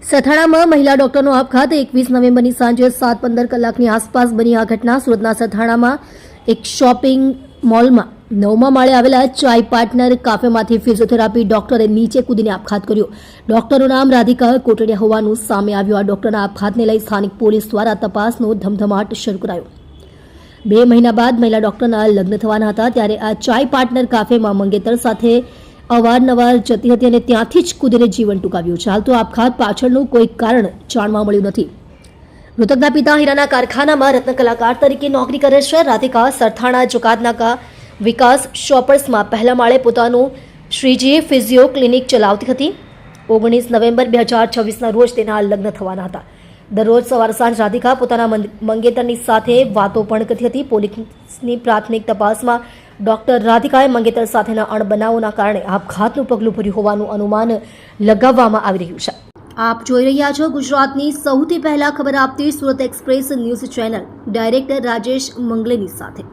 સથાણામાં મહિલા ડોક્ટરનો આપઘાત 21 નવેમ્બરની સાંજે 7:15 કલાકની આસપાસ બની આ ઘટના સુરતના સથાણામાં એક શોપિંગ મોલમાં 9મા માળે આવેલા ચાય પાર્ટનર કાફેમાંથી ફિઝિયોથેરાપી ડોક્ટરે નીચે કૂદીને આપઘાત કર્યો. ડોક્ટરનું નામ રાધિકા કોટડિયા હોવાનું સામે આવ્યું. આ ડોક્ટરના આપઘાતને લઈ સ્થાનિક પોલીસ દ્વારા તપાસનો ધમધમાટ શરૂ કરાયો. 2 મહિના બાદ મહિલા ડોક્ટરના લગ્ન થવાના હતા ત્યારે આ ચાય પાર્ટનર કાફેમાં મંગેતર સાથે અવારનવાર જતી હતી અને ત્યાંથી જ કૂદીને જીવન ટૂંકાવ્યું છે. હાલ તો આપઘાત પાછળનું કોઈ કારણ જાણવા મળ્યું નથી. મૃતકના પિતા હીરાના કારખાનામાં રત્ન કલાકાર તરીકે નોકરી કરે છે. રાધિકા સરથાણા જુગાદનાકા વિકાસ શોપર્સમાં પહેલા માળે પોતાનું શ્રીજી ફિઝિયો ક્લિનિક ચલાવતી હતી. 19 નવેમ્બર 2026ના રોજ તેના લગ્ન થવાના હતા. દરરોજ સવાર સાંજ રાધિકા પોતાના મંગેતરની સાથે વાતો પણ કરતી હતી. પોલીસની પ્રાથમિક તપાસમાં ડોક્ટર રાધિકાએ મંગેતર સાથેના અણબનાવોના કારણે આપઘાતનું પગલું ભર્યું હોવાનું અનુમાન લગાવવામાં આવી રહ્યું છે. આપ જોઈ રહ્યા છો ગુજરાતની સૌથી પહેલા ખબર આપતી Surat express news channel director Rajesh મંગલેની સાથે.